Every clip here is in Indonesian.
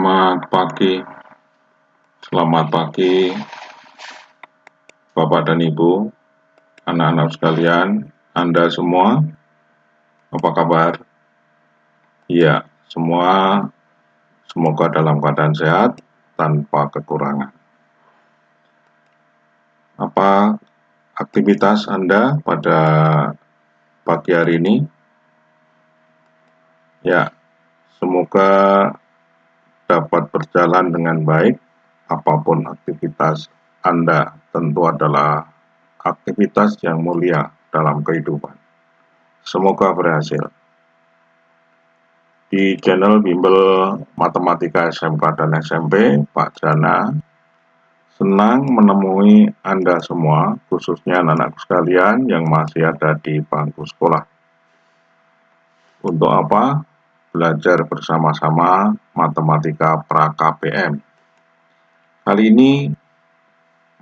Selamat pagi Bapak dan Ibu, anak-anak sekalian, Anda semua, apa kabar? Iya, semua semoga dalam keadaan sehat, tanpa kekurangan. Apa aktivitas Anda pada pagi hari ini? Ya, semoga dapat berjalan dengan baik. Apapun aktivitas Anda, tentu adalah aktivitas yang mulia dalam kehidupan. Semoga berhasil. Di channel Bimbel Matematika SMK dan SMP, Pak Jana senang menemui Anda semua, khususnya anak-anak sekalian yang masih ada di bangku sekolah. Untuk apa? Belajar bersama-sama matematika pra-KPM. Kali ini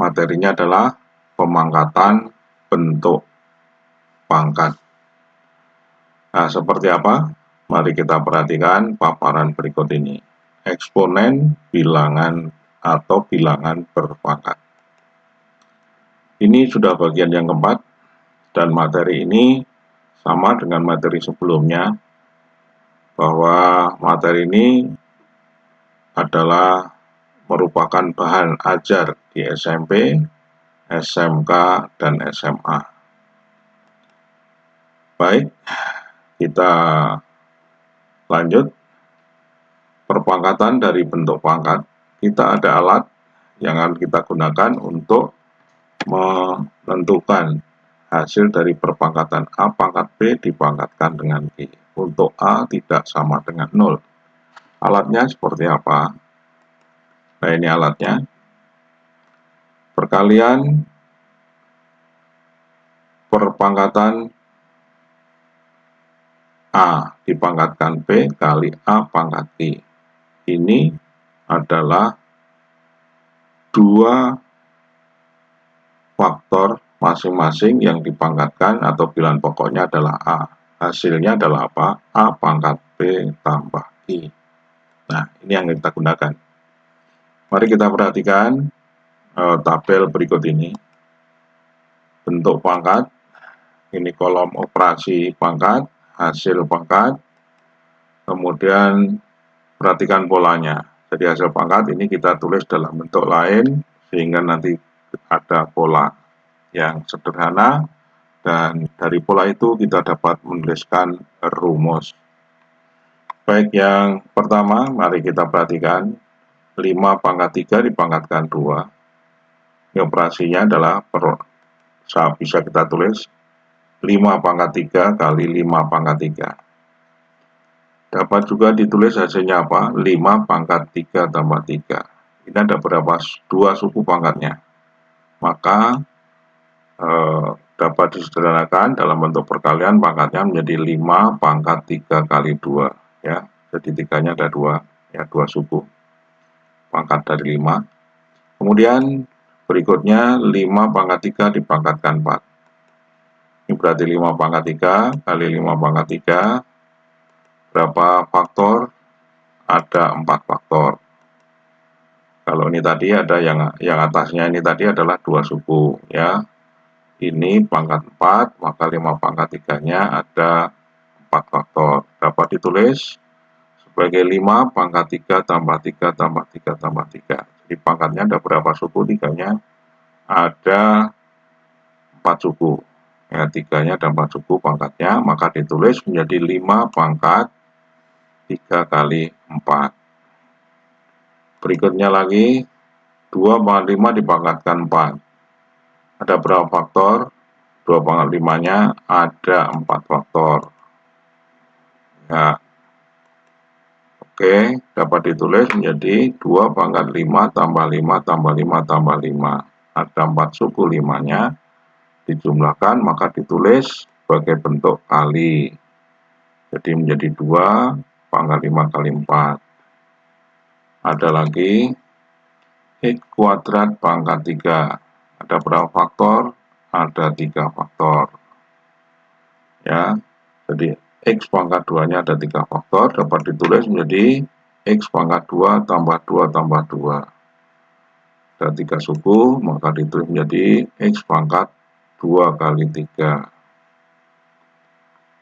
materinya adalah pemangkatan bentuk pangkat. Nah, seperti apa? Mari kita perhatikan paparan berikut ini. Eksponen bilangan atau bilangan berpangkat. Ini sudah bagian yang keempat, dan materi ini sama dengan materi sebelumnya, bahwa materi ini adalah merupakan bahan ajar di SMP, SMK, dan SMA. Baik, kita lanjut. Perpangkatan dari bentuk pangkat, kita ada alat yang akan kita gunakan untuk menentukan hasil dari perpangkatan A pangkat B dipangkatkan dengan B. Untuk A tidak sama dengan 0. Alatnya seperti apa? Nah, ini alatnya. Perkalian perpangkatan A dipangkatkan B kali A pangkat I. Ini adalah dua faktor masing-masing yang dipangkatkan atau bilangan pokoknya adalah A. Hasilnya adalah apa? A pangkat B tambah I. Nah, ini yang kita gunakan. Mari kita perhatikan tabel berikut ini. Bentuk pangkat, ini kolom operasi pangkat, hasil pangkat, kemudian perhatikan polanya. Jadi hasil pangkat ini kita tulis dalam bentuk lain, sehingga nanti ada pola yang sederhana, dan dari pola itu kita dapat menuliskan rumus. Baik, yang pertama, mari kita perhatikan 5 pangkat 3 dipangkatkan 2. Ini operasinya adalah bisa kita tulis 5 pangkat 3 kali 5 pangkat 3. Dapat juga ditulis hasilnya apa? 5 pangkat 3 tambah 3. Ini ada berapa? 2 suku pangkatnya. Maka dapat disederhanakan dalam bentuk perkalian, pangkatnya menjadi 5 pangkat 3 kali 2. Ya, jadi 3-nya ada 2, ya, 2 suku pangkat dari 5. Kemudian berikutnya 5 pangkat 3 dipangkatkan 4. Ini berarti 5 pangkat 3 kali 5 pangkat 3. Berapa faktor? Ada 4 faktor. Kalau ini tadi ada yang atasnya ini tadi adalah 2 suku, ya. Ini pangkat 4, maka 5 pangkat 3-nya ada 4 faktor. Dapat ditulis sebagai 5 pangkat 3 tambah 3 tambah 3 tambah 3. Jadi pangkatnya ada berapa suku? 3-nya ada 4 suku. Ya, 3-nya ada 4 suku pangkatnya, maka ditulis menjadi 5 pangkat 3 kali 4. Berikutnya lagi, 2 pangkat 5 dipangkatkan 4. Ada berapa faktor? 2 pangkat 5-nya ada 4 faktor. Ya. Oke, dapat ditulis menjadi 2 pangkat 5 tambah 5 tambah 5 tambah 5. Ada 4 suku 5-nya, dijumlahkan maka ditulis sebagai bentuk kali. Jadi menjadi 2 pangkat 5 kali 4. Ada lagi X kuadrat pangkat 3. Ada berapa faktor? Ada 3 faktor. Ya, jadi X pangkat 2-nya ada 3 faktor, dapat ditulis menjadi X pangkat 2 tambah 2 tambah 2. Ada 3 suku, maka ditulis menjadi X pangkat 2 kali 3.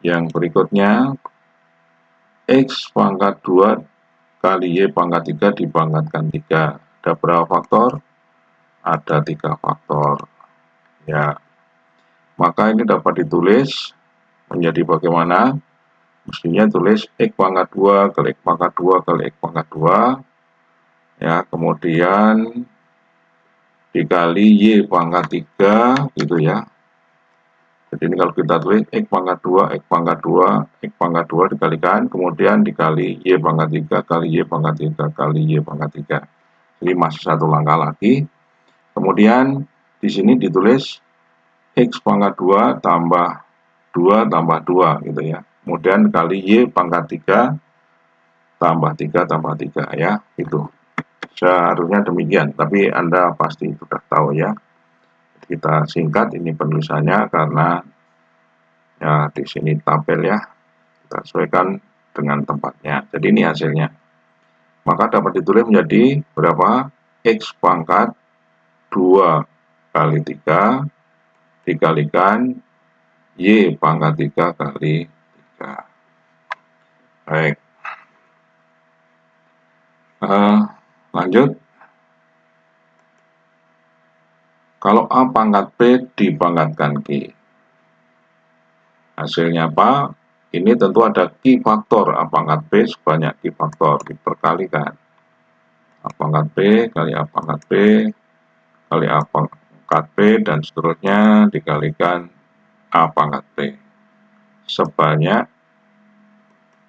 Yang berikutnya, X pangkat 2 kali Y pangkat 3 dipangkatkan 3. Ada berapa faktor? Ada 3 faktor. Ya, maka ini dapat ditulis menjadi bagaimana? Mestinya tulis X pangkat 2 kali X pangkat 2 kali X pangkat 2. Ya, kemudian dikali Y pangkat 3 gitu ya. Jadi ini kalau kita tulis X pangkat 2, X pangkat 2, X pangkat 2 dikalikan, kemudian dikali Y pangkat 3 kali Y pangkat 3 kali Y pangkat 3. Jadi masih satu langkah lagi. Kemudian di sini ditulis X pangkat 2 tambah 2 tambah 2 gitu ya. Kemudian kali Y pangkat 3 tambah 3 tambah 3 ya, itu. Seharusnya demikian, tapi Anda pasti sudah tahu ya. Kita singkat ini penulisannya karena ya di sini tabel ya. Kita sesuaikan dengan tempatnya. Jadi ini hasilnya. Maka dapat ditulis menjadi berapa? X pangkat 2 kali 3 dikalikan Y pangkat 3 kali 3. Baik. Lanjut. Kalau A pangkat P dipangkatkan Q. Hasilnya apa? Ini tentu ada Q faktor A pangkat P sebanyak Q faktor. Diperkalikan. A pangkat P kali A pangkat P kali A pangkat P dan seterusnya dikalikan A pangkat P. Sebanyak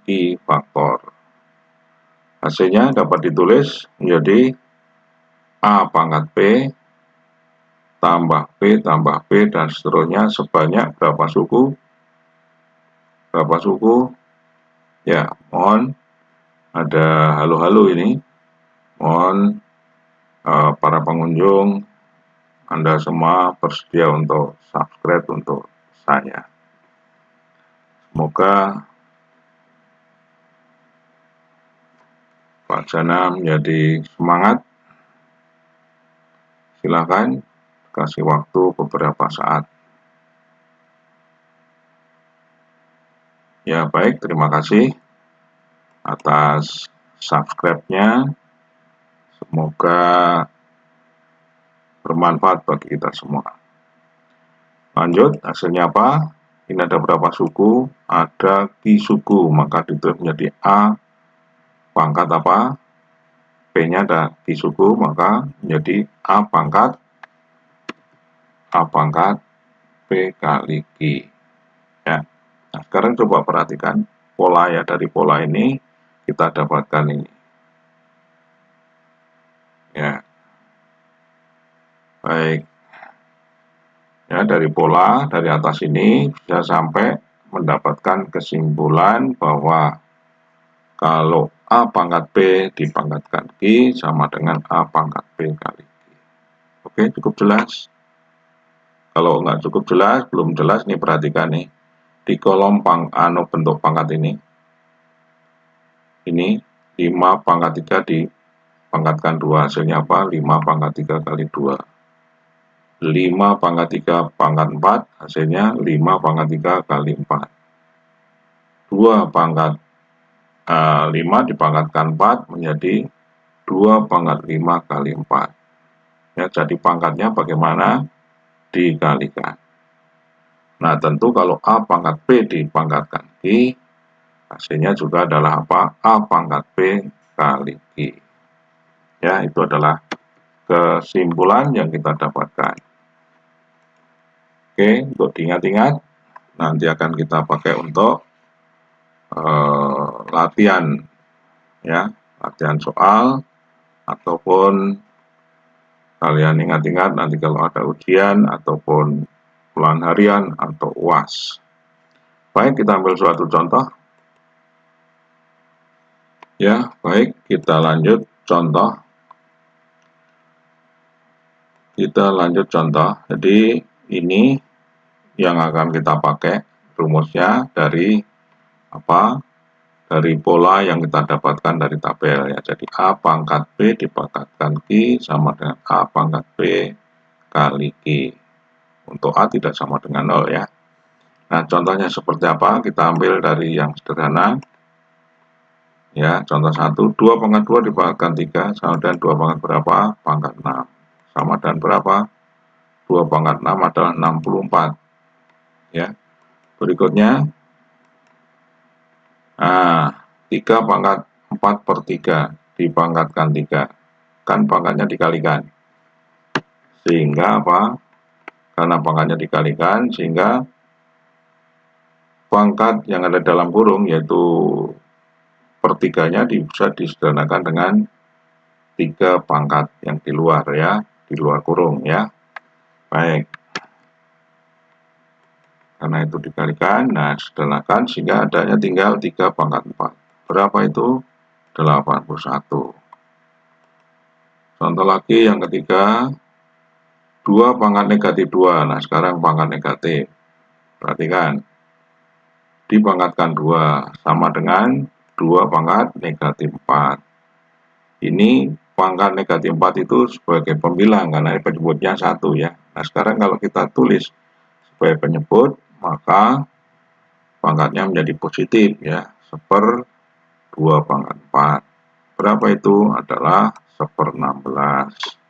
Q faktor. Hasilnya dapat ditulis menjadi A pangkat P tambah P tambah P dan seterusnya sebanyak berapa suku? Berapa suku? Ya, mohon ada halo-halo ini. Mohon para pengunjung, Anda semua bersedia untuk subscribe untuk saya. Semoga Pak Jana menjadi semangat. Silakan kasih waktu beberapa saat. Ya baik, terima kasih atas subscribe-nya. Semoga bermanfaat bagi kita semua. Lanjut, hasilnya apa? Ini ada berapa suku? Ada Q suku, maka ditulis menjadi A pangkat apa? P-nya ada Q suku, maka menjadi A pangkat P kali Q. Ya. Nah, sekarang coba perhatikan pola ya, dari pola ini kita dapatkan ini. Ya. Baik. Ya, dari pola dari atas ini bisa sampai mendapatkan kesimpulan bahwa kalau A pangkat P dipangkatkan Q sama dengan A pangkat P kali Q. Oke, cukup jelas? Kalau nggak cukup jelas, belum jelas nih, perhatikan nih. Di kolom bentuk pangkat ini 5 pangkat 3 dipangkatkan 2. Hasilnya apa? 5 pangkat 3 kali 2. 5 pangkat 3 pangkat 4, hasilnya 5 pangkat 3 kali 4. 2 pangkat 5 dipangkatkan 4 menjadi 2 pangkat 5 kali 4. Ya, jadi pangkatnya bagaimana? Dikalikan. Nah, tentu kalau A pangkat P dipangkatkan Q, hasilnya juga adalah apa? A pangkat P kali Q. Ya, itu adalah kesimpulan yang kita dapatkan. Oke, untuk diingat-ingat, nanti akan kita pakai untuk latihan, ya, latihan soal, ataupun kalian ingat-ingat nanti kalau ada ujian, ataupun ulangan harian, atau UAS. Baik, kita ambil suatu contoh. Ya, baik, kita lanjut contoh. Jadi ini yang akan kita pakai rumusnya dari apa? dari pola yang kita dapatkan dari tabel ya. Jadi A pangkat B dipangkatkan Q sama dengan A pangkat B kali Q. Untuk A tidak sama dengan 0 ya. Nah, contohnya seperti apa? Kita ambil dari yang sederhana. Ya, contoh 1, 2 pangkat 2 dipangkatkan 3 sama dengan 2 pangkat berapa? Pangkat 6. Sama dengan berapa? 2 pangkat 6 adalah 64. Ya. Berikutnya, nah, 3 pangkat 4 per 3 dipangkatkan 3. Kan pangkatnya dikalikan. Sehingga apa? Karena pangkatnya dikalikan, sehingga pangkat yang ada dalam kurung, yaitu pertiganya bisa disederhanakan dengan 3 pangkat yang di luar ya, di luar kurung ya. Baik. Karena itu dikalikan, nah sederhanakan sehingga adanya tinggal 3 pangkat 4. Berapa itu? 81. Contoh lagi yang ketiga, 2 pangkat negatif 2. Nah, sekarang pangkat negatif. Perhatikan. Dipangkatkan 2 sama dengan 2 pangkat negatif 4. Ini pangkat negatif 4 itu sebagai pembilang karena penyebutnya 1 ya. Nah, sekarang kalau kita tulis sebagai penyebut, maka pangkatnya menjadi positif ya. 1/2 pangkat 4. Berapa itu? Adalah 1/16.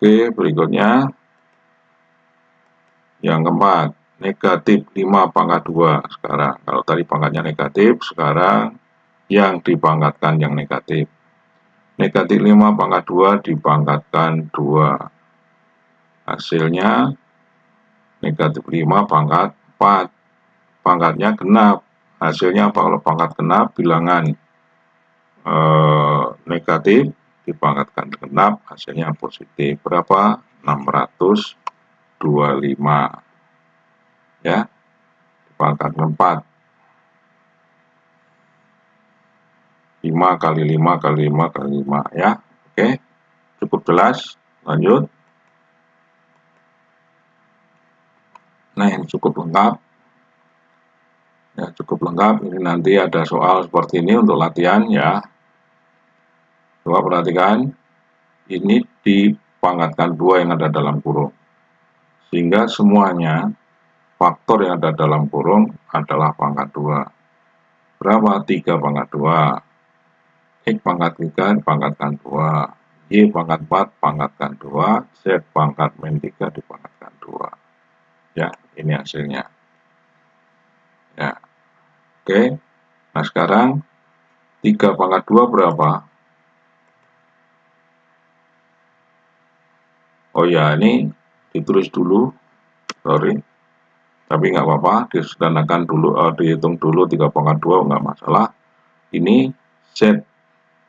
Oke, berikutnya yang keempat, negatif 5 pangkat 2. Sekarang, kalau tadi pangkatnya negatif, sekarang yang dipangkatkan yang negatif. Negatif 5 pangkat 2 dipangkatkan 2. Hasilnya negatif 5 pangkat 4. Pangkatnya genap. Hasilnya apa kalau pangkat genap? Bilangan negatif dipangkatkan genap, hasilnya positif. Berapa? 625 ya, dipangkatkan 4. 5 kali 5 kali 5 kali 5 ya. Oke, cukup jelas. Lanjut. Nah, ini cukup lengkap ya, cukup lengkap. Ini nanti ada soal seperti ini untuk latihan ya. Coba perhatikan, ini dipangkatkan 2 yang ada dalam kurung, sehingga semuanya faktor yang ada dalam kurung adalah pangkat 2. Berapa? 3 pangkat 2. X pangkat 3 dipangkatkan 2. Y pangkat 4 pangkatkan 2. Z pangkat min 3 dipangkatkan 2. Ya, ini hasilnya. Ya. Oke. Nah, sekarang 3 pangkat 2 berapa? Oh ya, ini ditulis dulu. Sorry. Tapi nggak apa-apa, disederhanakan dulu, dihitung dulu 3 pangkat 2, nggak masalah. Ini Z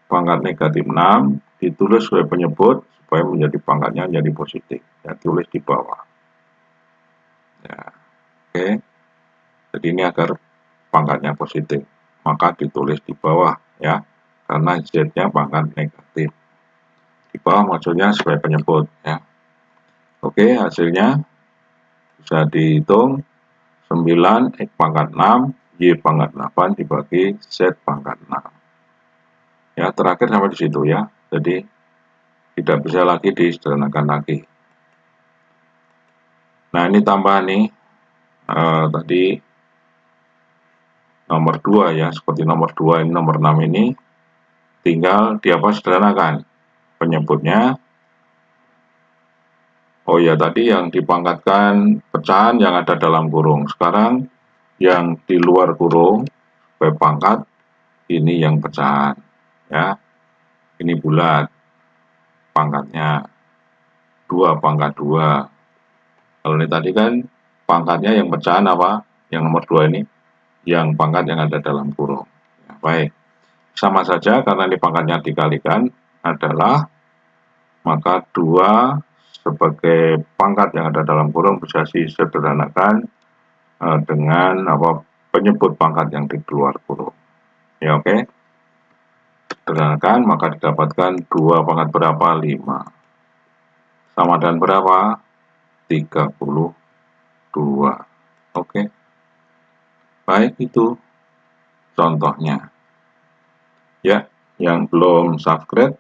pangkat negatif 6 ditulis sebagai penyebut supaya menjadi pangkatnya menjadi positif. Ya, tulis di bawah. Ya, oke. Jadi ini agar pangkatnya positif, maka ditulis di bawah ya, karena Z-nya pangkat negatif. Di bawah maksudnya sebagai penyebut ya. Oke, hasilnya bisa dihitung 9 X pangkat 6 Y pangkat 8 dibagi Z pangkat 6. Ya, terakhir sampai di situ ya. Jadi tidak bisa lagi disederhanakan lagi. Nah, ini tambahan nih. Tadi nomor 2 ya, seperti nomor 2 ini, nomor 6 ini tinggal sederhanakan penyebutnya. Oh ya, tadi yang dipangkatkan pecahan yang ada dalam kurung. Sekarang yang di luar kurung pangkat ini yang pecahan ya. Ini bulat pangkatnya 2 pangkat 2. Kalau ini tadi kan pangkatnya yang pecahan apa? Yang nomor 2 ini yang pangkat yang ada dalam kurung. Ya, baik. Sama saja karena ini pangkatnya dikalikan adalah, maka 2 sebagai pangkat yang ada dalam kurung bisa disederhanakan dengan penyebut pangkat yang di luar kurung. Ya, oke. Sederhanakan, maka didapatkan 2 pangkat berapa? 5. Sama dengan berapa? 32. Oke. Baik, itu contohnya. Ya, yang belum subscribe,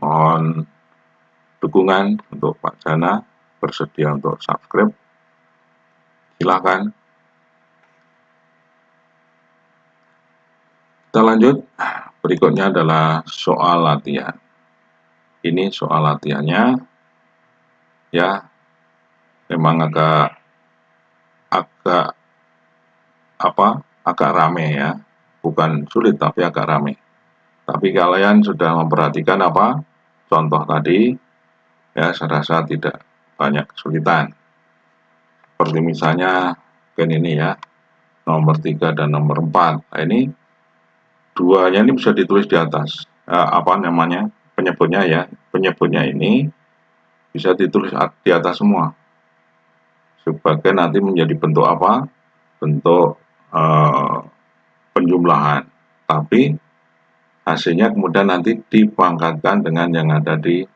mohon dukungan untuk Pak Jana, bersedia untuk subscribe. Silakan. Kita lanjut. Berikutnya adalah soal latihan. Ini soal latihannya, ya, memang agak rame ya, bukan sulit tapi agak rame. Tapi kalian sudah memperhatikan apa contoh tadi, ya, saya rasa tidak banyak kesulitan. Seperti misalnya mungkin ini ya, nomor 3 dan nomor 4. Nah, ini duanya ini bisa ditulis di atas. Penyebutnya ya, penyebutnya ini bisa ditulis di atas semua. Sebagai nanti menjadi bentuk apa? Bentuk penjumlahan. Tapi hasilnya kemudian nanti dipangkatkan dengan yang ada di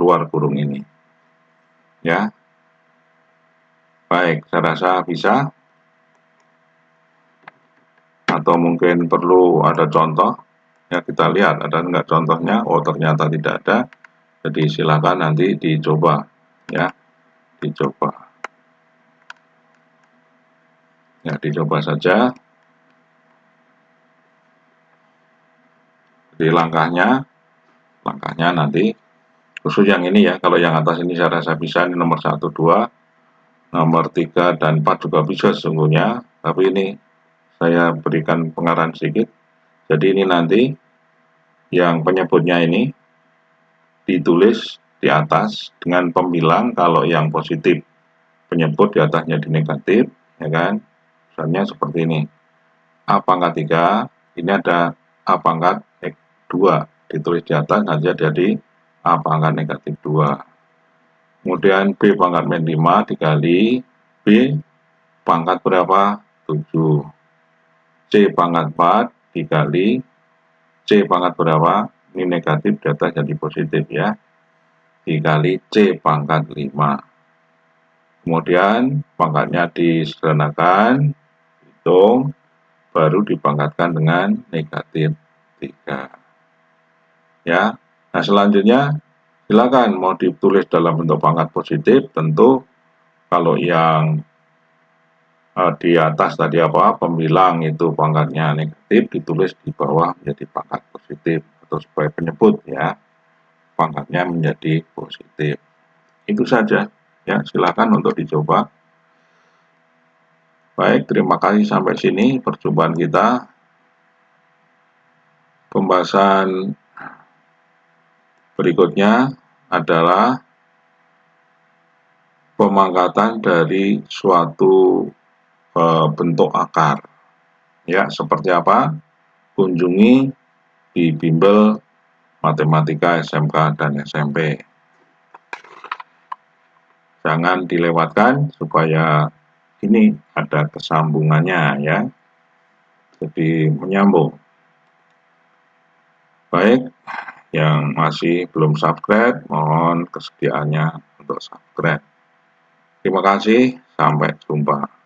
luar kurung ini. Ya. Baik, saya rasa bisa. Atau mungkin perlu ada contoh. Ya, kita lihat ada enggak contohnya. Oh, ternyata tidak ada. Jadi silakan nanti dicoba, ya. Dicoba. Ya, dicoba saja. Jadi langkahnya nanti khusus yang ini ya, kalau yang atas ini saya rasa bisa, ini nomor 1, 2, nomor 3 dan 4 juga bisa sesungguhnya, tapi ini saya berikan pengarahan sedikit. Jadi ini nanti yang penyebutnya ini ditulis di atas dengan pembilang kalau yang positif, penyebut di atasnya di negatif, ya kan? Misalnya seperti ini. A pangkat 3, ini ada A pangkat 2, ditulis di atas nanti jadi A pangkat negatif 2. Kemudian B pangkat min 5 dikali B pangkat berapa? 7. C pangkat 4 dikali C pangkat berapa? Ini negatif, di atas jadi positif ya. Dikali C pangkat 5. Kemudian pangkatnya disederhanakan, hitung, baru dipangkatkan dengan negatif 3. Ya. Nah, selanjutnya silakan mau ditulis dalam bentuk pangkat positif, tentu kalau yang di atas tadi pembilang itu pangkatnya negatif, ditulis di bawah menjadi pangkat positif atau sebagai penyebut ya, pangkatnya menjadi positif. Itu saja ya, silakan untuk dicoba. Baik, terima kasih sampai sini perjumpaan kita. Pembahasan berikutnya adalah pemangkatan dari suatu bentuk akar. Ya, seperti apa? Kunjungi di bimbel Matematika SMK dan SMP. Jangan dilewatkan supaya ini ada kesambungannya ya. Jadi menyambung. Baik, yang masih belum subscribe, mohon kesediaannya untuk subscribe. Terima kasih, sampai jumpa.